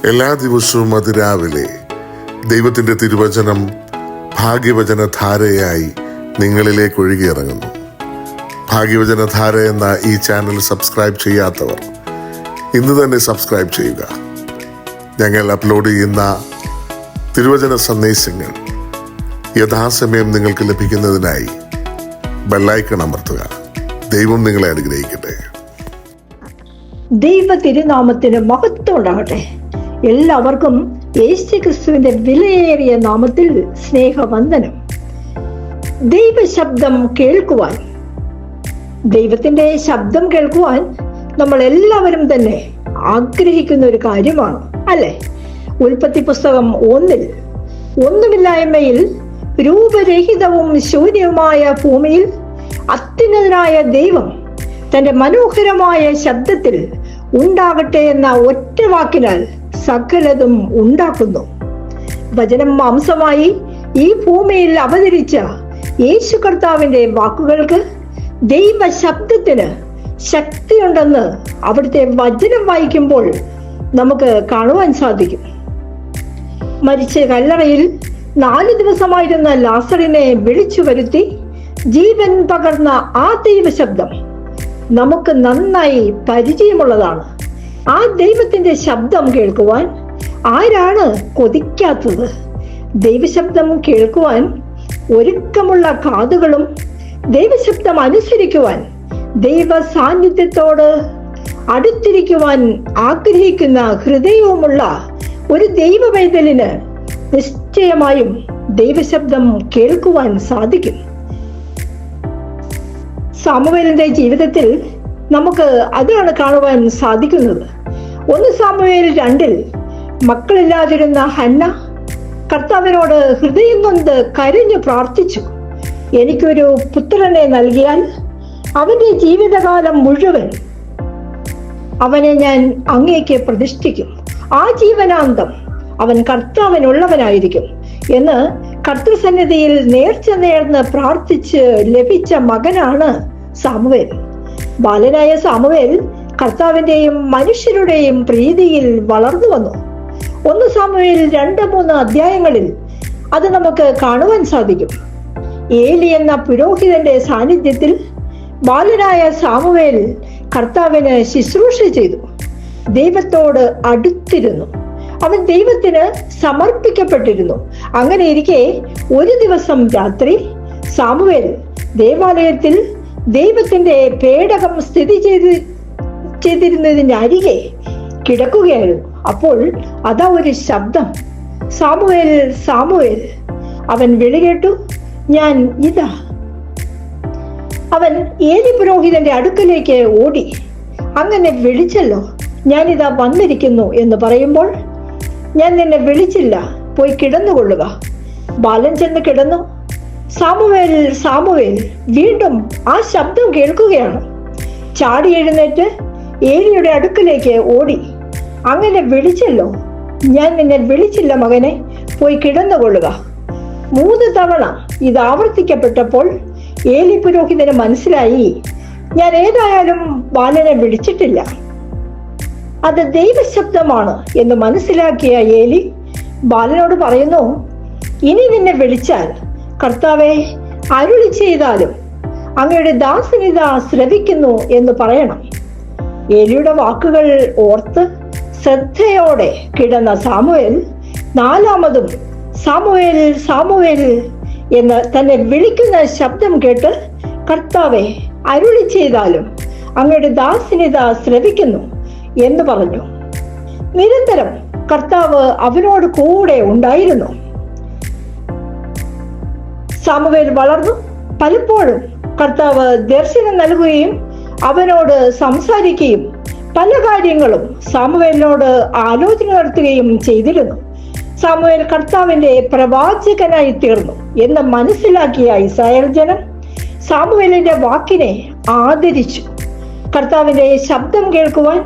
എല്ലാ ദിവസവും അതിരാവിലെ ദൈവത്തിൻ്റെ തിരുവചനം ഭാഗ്യവചനധാരയായി നിങ്ങളിലേക്ക് ഒഴുകിയിറങ്ങുന്നു. ഭാഗ്യവചനധാര എന്ന ഈ ചാനൽ സബ്സ്ക്രൈബ് ചെയ്യാത്തവർ ഇന്ന് തന്നെ സബ്സ്ക്രൈബ് ചെയ്യുക. ഞങ്ങൾ അപ്ലോഡ് ചെയ്യുന്ന തിരുവചന സന്ദേശങ്ങൾ യഥാസമയം നിങ്ങൾക്ക് ലഭിക്കുന്നതിനായി ബെല്ലൈക്കൺ അമർത്തുക. ദൈവം നിങ്ങളെ അനുഗ്രഹിക്കട്ടെ. ദൈവ തിരുനാമത്തിന് മഹത്വം ഉണ്ടാകട്ടെ. എല്ലാവർക്കും യേശുക്രിസ്തുവിന്റെ വിലയേറിയ നാമത്തിൽ സ്നേഹവന്ദനം. ദൈവശബ്ദം കേൾക്കുവാൻ, ദൈവത്തിന്റെ ശബ്ദം കേൾക്കുവാൻ നമ്മൾ എല്ലാവരും തന്നെ ആഗ്രഹിക്കുന്ന ഒരു കാര്യമാണ്, അല്ലെ? ഉൽപ്പത്തി പുസ്തകം 1 ഒന്നുമില്ലായ്മയിൽ രൂപരഹിതവും ശൂന്യവുമായ ഭൂമിയിൽ അത്യുന്നതനായ ദൈവം തന്റെ മനോഹരമായ ശബ്ദത്തിൽ ഉണ്ടാകട്ടെ എന്ന ഒറ്റ വാക്കിനാൽ സകലതും ഉണ്ടാക്കുന്നു. വചനം മാംസമായി ഈ ഭൂമിയിൽ അവതരിച്ച യേശു കർത്താവിന്റെ വാക്കുകൾക്ക്, ദൈവ ശബ്ദത്തിന് ശക്തിയുണ്ടെന്ന് അവിടുത്തെ വചനം വായിക്കുമ്പോൾ നമുക്ക് കാണുവാൻ സാധിക്കും. മരിച്ച കല്ലറയിൽ 4 ദിവസമായിരുന്ന ലാസറിനെ വിളിച്ചു വരുത്തി ജീവൻ പകർന്ന ആ ദൈവശബ്ദം നമുക്ക് നന്നായി പരിചയമുള്ളതാണ്. ആ ദൈവത്തിന്റെ ശബ്ദം കേൾക്കുവാൻ ആരാണ് കൊതിക്കാത്തത്? ദൈവശബ്ദം കേൾക്കുവാൻ ഒരുക്കമുള്ള കാതുകളും ദൈവശബ്ദം അനുസരിക്കുവാൻ ദൈവ സാന്നിധ്യത്തോട് അടുത്തിരിക്കുവാൻ ആഗ്രഹിക്കുന്ന ഹൃദയവുമുള്ള ഒരു ദൈവ പൈതലിന് നിശ്ചയമായും ദൈവശബ്ദം കേൾക്കുവാൻ സാധിക്കും. സാമുവേലിന്റെ ജീവിതത്തിൽ നമുക്ക് അതാണ് കാണുവാൻ സാധിക്കുന്നത്. 1 സാമുവേൽ 2 മക്കളില്ലാതിരുന്ന ഹന്ന കർത്താവിനോട് ഹൃദയം നൊന്ത് കരഞ്ഞു പ്രാർത്ഥിച്ചു. എനിക്കൊരു പുത്രനെ നൽകിയാൽ അവന്റെ ജീവിതകാലം മുഴുവൻ അവനെ ഞാൻ അങ്ങേക്ക് പ്രതിഷ്ഠിക്കും. ആ ജീവനാന്തം അവൻ കർത്താവിനുള്ളവനായിരിക്കും എന്ന് കർത്തൃസന്നിധിയിൽ നേർച്ച നേർന്ന് പ്രാർത്ഥിച്ച് ലഭിച്ച മകനാണ് സാമുവേൽ. ബാലനായ സാമുവേൽ കർത്താവിന്റെയും മനുഷ്യരുടെയും പ്രീതിയിൽ വളർന്നു വന്നു. 1 സാമുവേൽ 2-3 അധ്യായങ്ങളിൽ അത് നമുക്ക് കാണുവാൻ സാധിക്കും. ഏലി എന്ന പുരോഹിതന്റെ സാന്നിധ്യത്തിൽ ബാലനായ സാമുവേൽ കർത്താവിന് ശുശ്രൂഷ ചെയ്തു. ദൈവത്തോട് അടുത്തിരുന്നു. അവൻ ദൈവത്തിന് സമർപ്പിക്കപ്പെട്ടിരുന്നു. അങ്ങനെ ഇരിക്കെ ഒരു ദിവസം രാത്രി സാമുവേൽ ദേവാലയത്തിൽ ദൈവത്തിന്റെ പേടകം സ്ഥിതി ചെയ്തിരുന്നതിനരികെ കിടക്കുകയായിരുന്നു. അപ്പോൾ അതാ ഒരു ശബ്ദം, സാമുവേൽ, സാമുവേൽ. അവൻ വിളി കേട്ടു, ഞാൻ ഇതാ. അവൻ ഏലി പുരോഹിതന്റെ അടുക്കലേക്ക് ഓടി, അങ്ങനെ വിളിച്ചല്ലോ, ഞാനിതാ വന്നിരിക്കുന്നു എന്ന് പറയുമ്പോൾ, ഞാൻ നിന്നെ വിളിച്ചില്ല, പോയി കിടന്നുകൊള്ളുക. ബാലൻ ചെന്ന് കിടന്നു. Samuel, Samuel. വീണ്ടും ആ ശബ്ദം കേൾക്കുകയാണ്. ചാടി എഴുന്നേറ്റ് ഏലിയുടെ അടുക്കലേക്ക് ഓടി, അങ്ങനെ വിളിച്ചല്ലോ, ഞാൻ നിന്നെ വിളിച്ചില്ല മകനെ, പോയി കിടന്നുകൊള്ളുക. 3 തവണ ഇത് ആവർത്തിക്കപ്പെട്ടപ്പോൾ ഏലി പുരോഹിതന് മനസ്സിലായി, ഞാൻ ഏതായാലും ബാലനെ വിളിച്ചിട്ടില്ല, അത് ദൈവശബ്ദമാണ് എന്ന് മനസ്സിലാക്കിയ ഏലി ബാലനോട് പറയുന്നു, ഇനി നിന്നെ വിളിച്ചാൽ കർത്താവെ അരുളി ചെയ്താലും അങ്ങയുടെ ദാസനിത ശ്രവിക്കുന്നു എന്ന് പറയണം. ഏലിയുടെ വാക്കുകൾ ഓർത്ത് ശ്രദ്ധയോടെ കിടന്ന സാമുവേൽ 4-മതും സാമുവേൽ, സാമുവേൽ എന്ന് തന്നെ വിളിക്കുന്ന ശബ്ദം കേട്ട്, കർത്താവെ അരുളി ചെയ്താലും അങ്ങയുടെ ദാസനിത ശ്രവിക്കുന്നു എന്ന് പറഞ്ഞു. നിരന്തരം കർത്താവ് അവനോട് കൂടെ ഉണ്ടായിരുന്നു. സാമുവേൽ വളർന്നു. പലപ്പോഴും കർത്താവ് ദർശനം നൽകുകയും അവനോട് സംസാരിക്കുകയും പല കാര്യങ്ങളും സാമുവേലിനോട് ആലോചന നടത്തുകയും ചെയ്തിരുന്നു. സാമുവേൽ കർത്താവിന്റെ പ്രവാചകനായി തീർന്നു എന്ന് മനസ്സിലാക്കിയ ഇസ്രായേൽ ജനം സാമുവേലിന്റെ വാക്കിനെ ആദരിച്ചു. കർത്താവിന്റെ ശബ്ദം കേൾക്കുവാൻ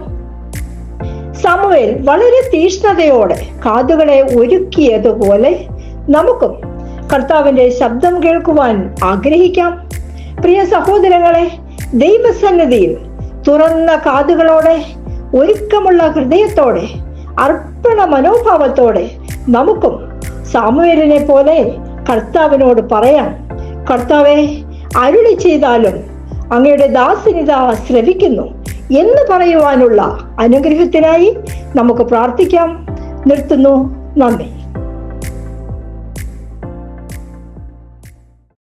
സാമുവേൽ വളരെ തീഷ്ണതയോടെ കാതുകളെ ഒരുക്കിയതുപോലെ നമുക്കും കർത്താവിന്റെ ശബ്ദം കേൾക്കുവാൻ ആഗ്രഹിക്കാം. പ്രിയ സഹോദരങ്ങളെ, ദൈവസന്നിധിയിൽ തുറന്ന കാതുകളോടെ ഒരുക്കമുള്ള ഹൃദയത്തോടെ അർപ്പണ മനോഭാവത്തോടെ നമുക്കും സാമുവേലിനെ പോലെ കർത്താവിനോട് പറയാം, കർത്താവെ, അരുളി ചെയ്താലും അങ്ങയുടെ ദാസനിത ശ്രവിക്കുന്നു എന്ന് പറയുവാനുള്ള അനുഗ്രഹത്തിനായി നമുക്ക് പ്രാർത്ഥിക്കാം. നിർത്തുന്നു. നന്ദി.